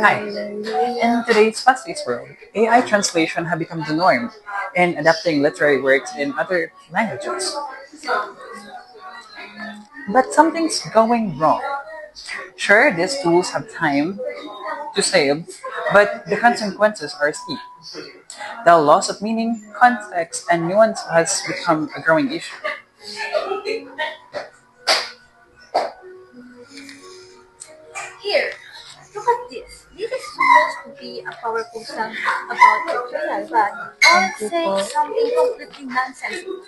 Hi. In today's fast-paced world, AI translation have become the norm in adapting literary works in other languages. But something's going wrong. Sure, these tools have time to save, but the consequences are steep. The loss of meaning, context, and nuance has become a growing issue. Here, look at this. This is supposed to be a powerful song about betrayal, but all it says something completely nonsensical.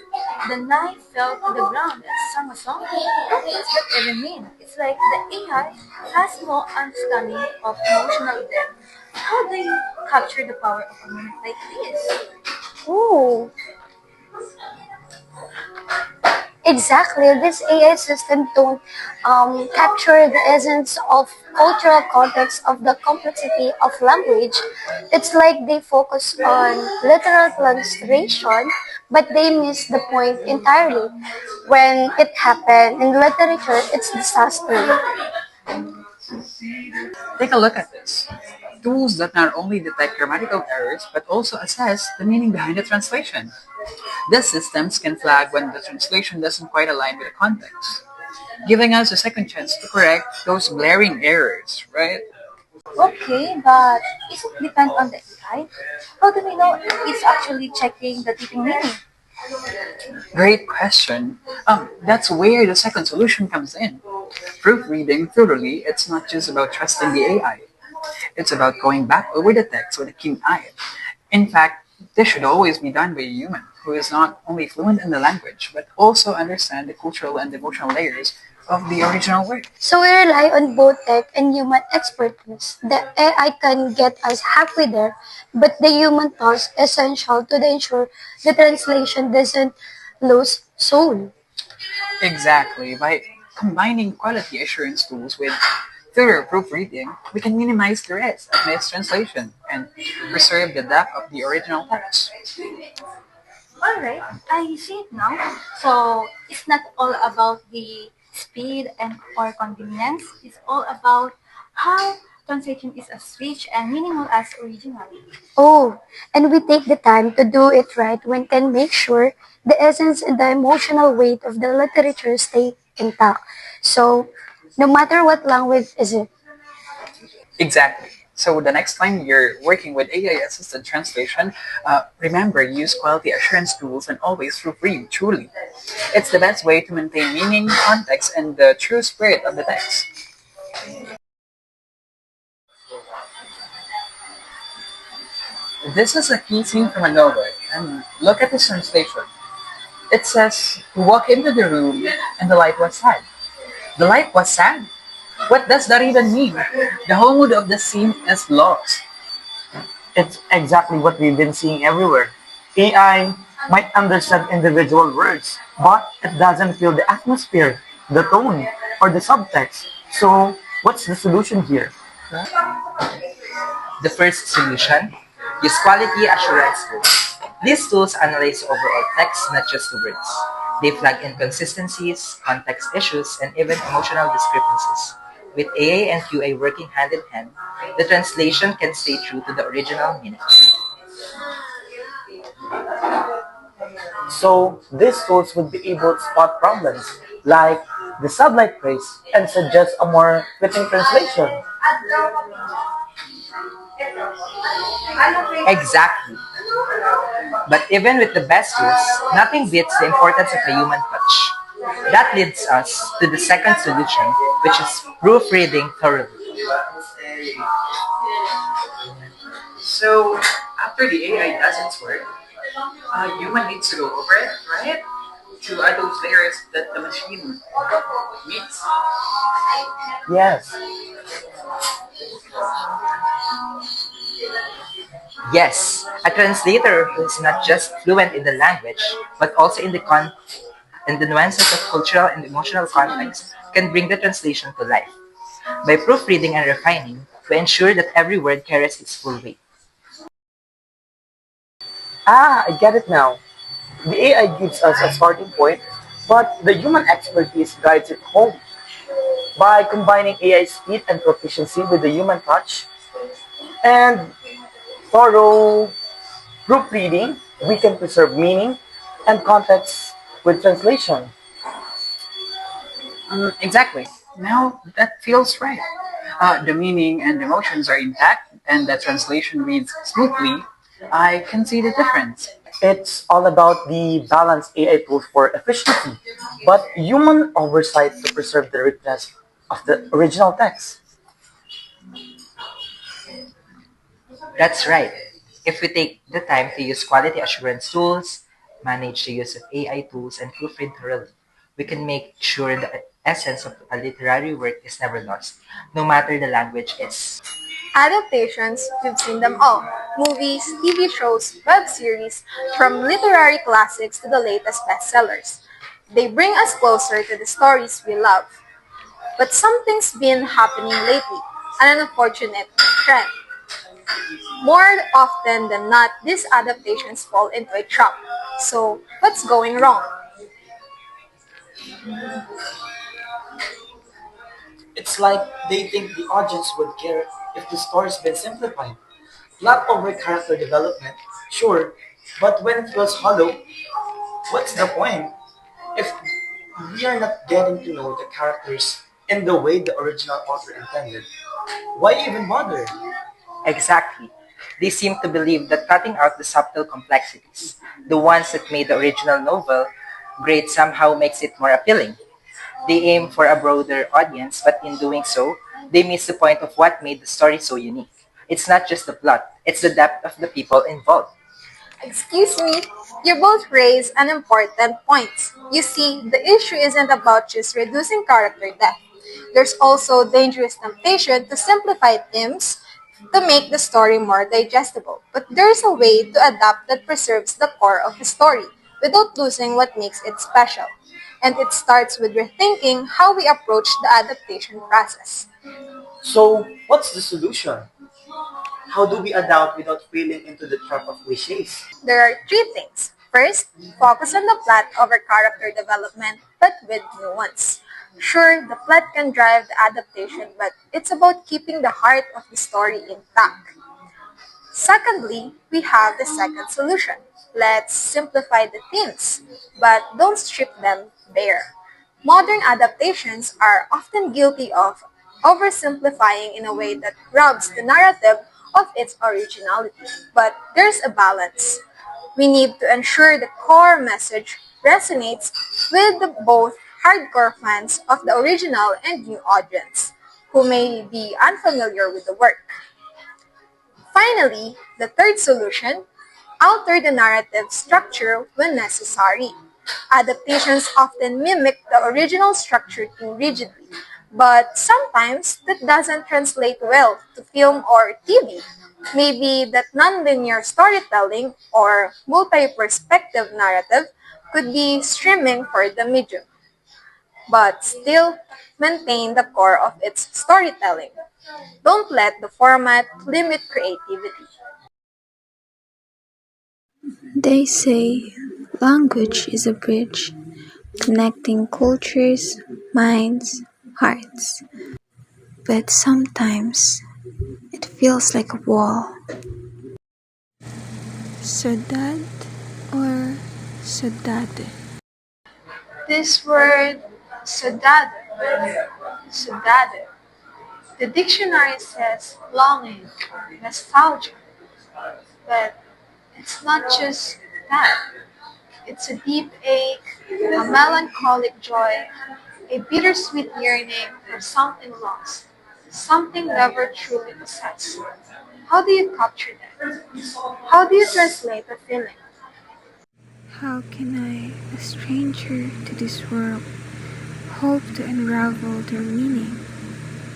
The knife fell to the ground and sang a song. What does that even mean? It's like the AI has no understanding of emotional depth. How do you capture the power of a moment like this? Oh, exactly. This AI system don't capture the essence of cultural context of the complexity of language. It's like they focus on literal translation, but they miss the point entirely. When it happened in literature, it's disaster. Take a look at this. Tools that not only detect grammatical errors but also assess the meaning behind the translation. These systems can flag when the translation doesn't quite align with the context, giving us a second chance to correct those glaring errors, right? Okay, but is it depend on the AI? How do we know if it's actually checking the deeping meaning? Great question. That's where the second solution comes in. Proofreading thoroughly, it's not just about trusting the AI. It's about going back over the text with a keen eye. In fact, this should always be done by a human who is not only fluent in the language, but also understand the cultural and emotional layers of the original work. So we rely on both tech and human expertise. The AI can get us halfway there, but the human touch is essential to ensure the translation doesn't lose soul. Exactly. By combining quality assurance tools with thorough proofreading, we can minimize the risk of mistranslation and preserve the depth of the original text. Alright, I see it now. So it's not all about the speed and or convenience. It's all about how translation is as rich and minimal as original. Oh, and we take the time to do it right when can make sure the essence and the emotional weight of the literature stay intact. So, no matter what language is it. Exactly. So the next time you're working with AI-assisted translation, remember use quality assurance tools and always proofread truly. It's the best way to maintain meaning, context, and the true spirit of the text. This is a key scene from a novel, and look at this translation. It says, "We walk into the room, and the light was sad." The light was sad? What does that even mean? The whole mood of the scene is lost. It's exactly what we've been seeing everywhere. AI might understand individual words, but it doesn't feel the atmosphere, the tone, or the subtext. So, what's the solution here? The first solution: use quality assurance tools. These tools analyze overall text, not just the words. They flag inconsistencies, context issues, and even emotional discrepancies. With AA and QA working hand in hand, the translation can stay true to the original meaning. So, these tools would be able to spot problems, like the sublight phrase, and suggest a more fitting translation. Exactly. But even with the best tools, nothing beats the importance of a human touch. That leads us to the second solution, which is proofreading thoroughly. So after the AI does its work, human needs to go over it, right? To add those layers that the machine needs. Yes, Yes, a translator who is not just fluent in the language, but also in the nuances of cultural and emotional context, can bring the translation to life. By proofreading and refining, we ensure that every word carries its full weight. I get it now. The AI gives us a starting point, but the human expertise guides it home. By combining AI speed and proficiency with the human touch and thorough proofreading, we can preserve meaning and context with translation. Exactly. Now that feels right. The meaning and emotions are intact, and the translation reads smoothly. I can see the difference. It's all about the balanced AI tools for efficiency, but human oversight to preserve the richness of the original text. That's right. If we take the time to use quality assurance tools, manage the use of AI tools, and proofread thoroughly, we can make sure the essence of a literary work is never lost, no matter the language is. Adaptations, we've seen them all. Movies, TV shows, web series, from literary classics to the latest bestsellers. They bring us closer to the stories we love. But something's been happening lately, an unfortunate trend. More often than not, these adaptations fall into a trap. So, what's going wrong? It's like they think the audience would care if the story's been simplified. Plot over character development, sure, but when it feels hollow, what's the point? If we are not getting to know the characters in the way the original author intended, why even bother? Exactly. They seem to believe that cutting out the subtle complexities, the ones that made the original novel great, somehow makes it more appealing. They aim for a broader audience, but in doing so, they miss the point of what made the story so unique. It's not just the plot, it's the depth of the people involved. Excuse me, you both raise an important point. You see, the issue isn't about just reducing character depth. There's also dangerous temptation to simplify themes to make the story more digestible. But there's a way to adapt that preserves the core of the story without losing what makes it special. And it starts with rethinking how we approach the adaptation process. So, what's the solution? How do we adapt without falling into the trap of cliches? There are three things. First, focus on the plot over character development, but with nuance. Sure, the plot can drive the adaptation, but it's about keeping the heart of the story intact. Secondly, we have the second solution. Let's simplify the themes, but don't strip them bare. Modern adaptations are often guilty of oversimplifying in a way that robs the narrative of its originality. But there's a balance. We need to ensure the core message resonates with both hardcore fans of the original and new audience who may be unfamiliar with the work. Finally, the third solution, alter the narrative structure when necessary. Adaptations often mimic the original structure too rigidly, but sometimes that doesn't translate well to film or TV. Maybe that nonlinear storytelling or multi-perspective narrative could be streaming for the medium, but still maintain the core of its storytelling. Don't let the format limit creativity. They say language is a bridge connecting cultures, minds, hearts. But sometimes it feels like a wall. Sudad or sudade? This word, sudade, sudade, the dictionary says longing or nostalgia, but it's not just that. It's a deep ache, a melancholic joy, a bittersweet yearning for something lost, something never truly possessed. How do you capture that? How do you translate the feeling? How can I, a stranger to this world, hope to unravel their meaning,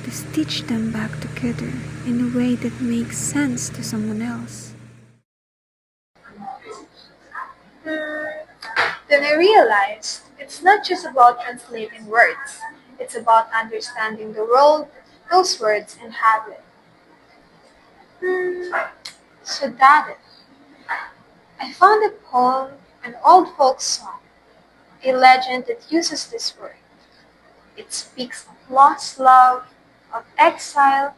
to stitch them back together in a way that makes sense to someone else? Then I realized it's not just about translating words, it's about understanding the role those words inhabit. Hmm, so that it. I found a poem, an old folk song, a legend that uses this word. It speaks lost love, of exile,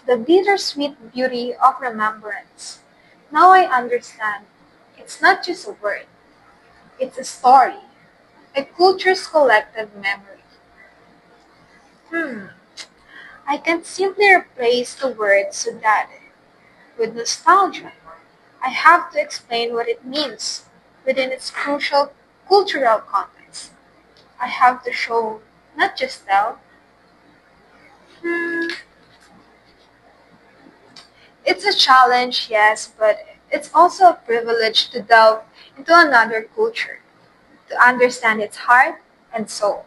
the bittersweet beauty of remembrance. Now I understand. It's not just a word, it's a story, a culture's collective memory. Hmm, I can simply replace the word sudade with nostalgia. I have to explain what it means within its crucial cultural context. I have to show, not just tell. Hmm, it's a challenge, yes, but it's also a privilege to delve into another culture, to understand its heart and soul,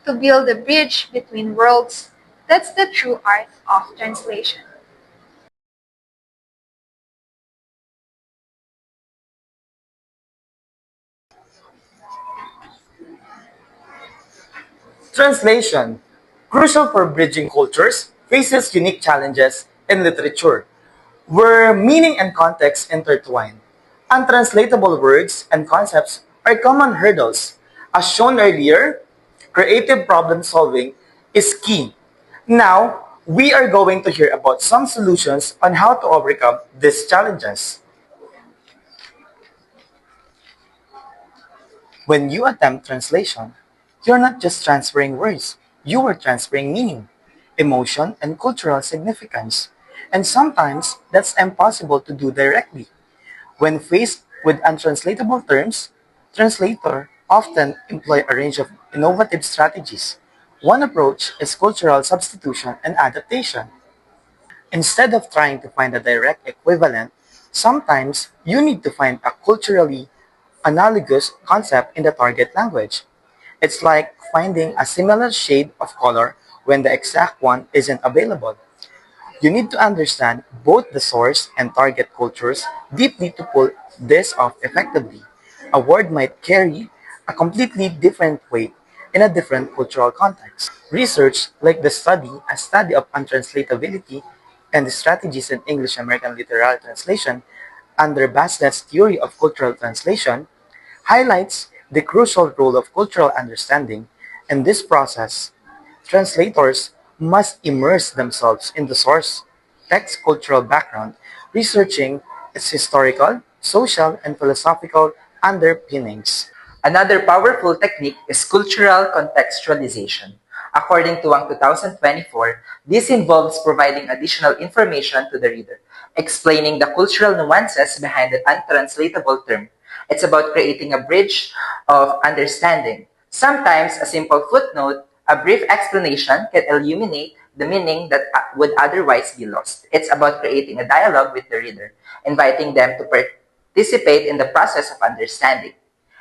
to build a bridge between worlds. That's the true art of translation. Translation, crucial for bridging cultures, faces unique challenges in literature, where meaning and context intertwine. Untranslatable words and concepts are common hurdles. As shown earlier, creative problem solving is key. Now, we are going to hear about some solutions on how to overcome these challenges. When you attempt translation, you're not just transferring words, you are transferring meaning, emotion, and cultural significance. And sometimes that's impossible to do directly. When faced with untranslatable terms, translators often employ a range of innovative strategies. One approach is cultural substitution and adaptation. Instead of trying to find a direct equivalent, sometimes you need to find a culturally analogous concept in the target language. It's like finding a similar shade of color when the exact one isn't available. You need to understand both the source and target cultures deeply to pull this off effectively. A word might carry a completely different weight in a different cultural context. Research, like the study, a study of untranslatability and the strategies in English American literal translation under Bassett's theory of cultural translation, highlights the crucial role of cultural understanding in this process. Translators must immerse themselves in the source text's cultural background, researching its historical, social, and philosophical underpinnings. Another powerful technique is cultural contextualization. According to Wang 2024, this involves providing additional information to the reader, explaining the cultural nuances behind an untranslatable term. It's about creating a bridge of understanding. Sometimes a simple footnote, a brief explanation can illuminate the meaning that would otherwise be lost. It's about creating a dialogue with the reader, inviting them to participate in the process of understanding.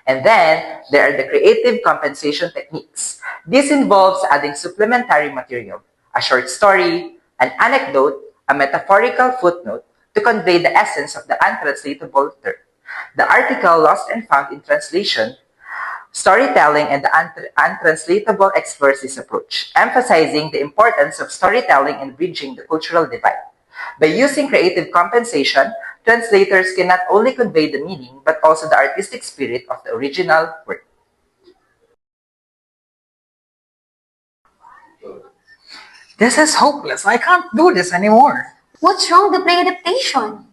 And then there are the creative compensation techniques. This involves adding supplementary material, a short story, an anecdote, a metaphorical footnote to convey the essence of the untranslatable term. The article Lost and Found in Translation, Storytelling and the Untranslatable explores this approach, emphasizing the importance of storytelling in bridging the cultural divide. By using creative compensation, translators can not only convey the meaning but also the artistic spirit of the original work. This is hopeless. I can't do this anymore. What's wrong with the adaptation?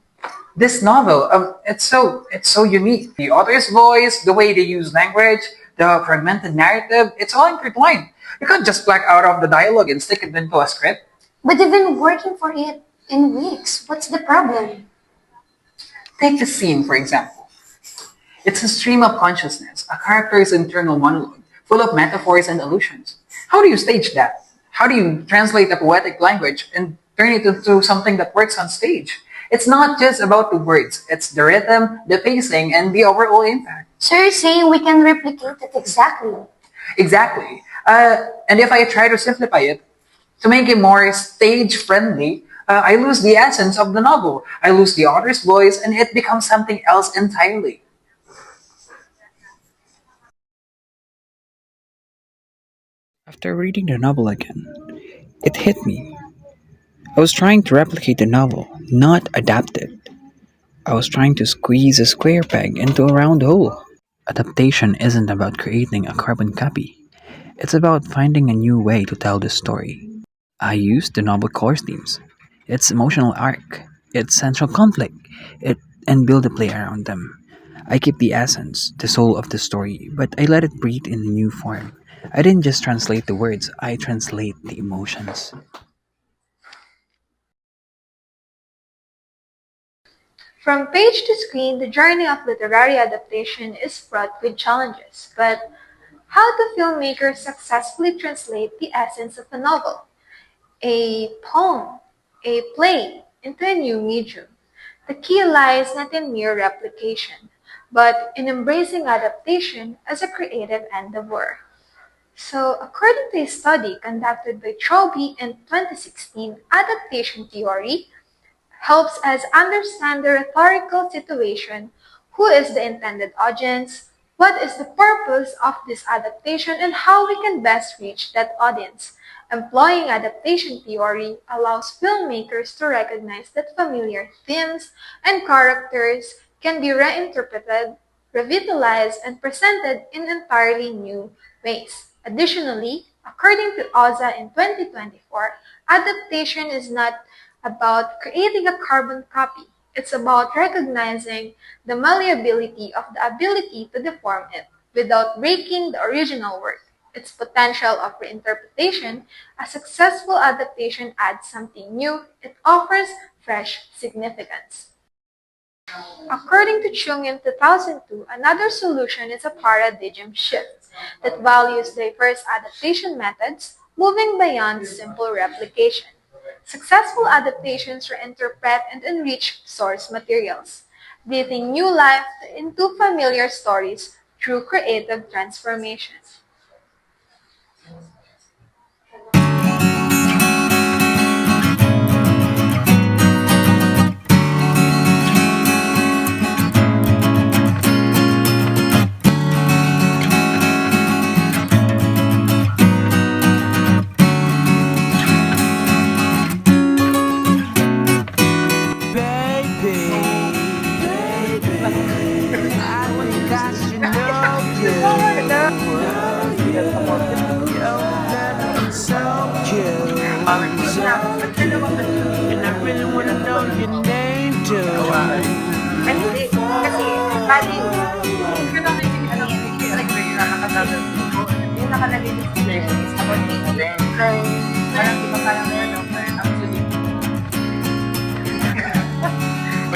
This novel, it's so unique. The author's voice, the way they use language, the fragmented narrative, it's all intertwined. You can't just pluck out of the dialogue and stick it into a script. But they've been working for it in weeks. What's the problem? Take the scene, for example. It's a stream of consciousness, a character's internal monologue, full of metaphors and allusions. How do you stage that? How do you translate a poetic language and turn it into something that works on stage? It's not just about the words, it's the rhythm, the pacing, and the overall impact. So you're saying we can replicate it exactly? Exactly. And if I try to simplify it, to make it more stage friendly, I lose the essence of the novel. I lose the author's voice, and it becomes something else entirely. After reading the novel again, it hit me. I was trying to replicate the novel, not adapt it. I was trying to squeeze a square peg into a round hole. Adaptation isn't about creating a carbon copy. It's about finding a new way to tell the story. I use the novel course themes, its emotional arc, its central conflict, it and build a play around them. I keep the essence, the soul of the story, but I let it breathe in a new form. I didn't just translate the words, I translate the emotions. From page to screen, the journey of literary adaptation is fraught with challenges, but how do filmmakers successfully translate the essence of a novel, a poem, a play, into a new medium? The key lies not in mere replication, but in embracing adaptation as a creative endeavor. So, according to a study conducted by Troby in 2016, adaptation theory helps us understand the rhetorical situation, who is the intended audience, what is the purpose of this adaptation, and how we can best reach that audience. Employing adaptation theory allows filmmakers to recognize that familiar themes and characters can be reinterpreted, revitalized, and presented in entirely new ways. Additionally, according to OZA in 2024, adaptation is not about creating a carbon copy. It's about recognizing the malleability of the ability to deform it without breaking the original work. Its potential of reinterpretation, a successful adaptation adds something new, it offers fresh significance. According to Chung in 2002, another solution is a paradigm shift that values diverse adaptation methods, moving beyond simple replication. Successful adaptations reinterpret and enrich source materials, breathing new life into familiar stories through creative transformation. Yung nakalagay sa description is about dating. Parang di ba parang meron actually.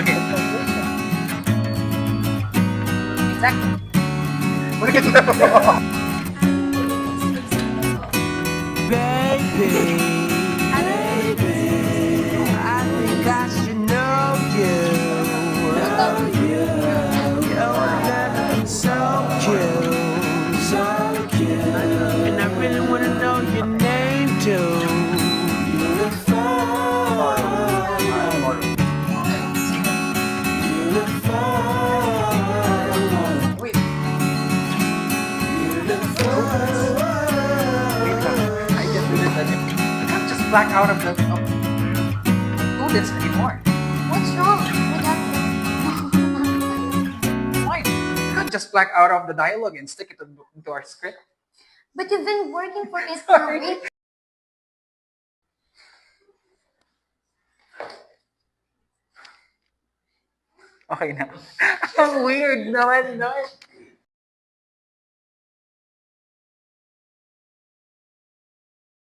Okay. Exactly. Wait, wait lang. I can't do this anymore. I can't just black out of the do this anymore. What's wrong with that? Why? I can't just black out of the dialogue and stick it into our script. But you've been working for it for a week. Okay na. Ang weird naman, no?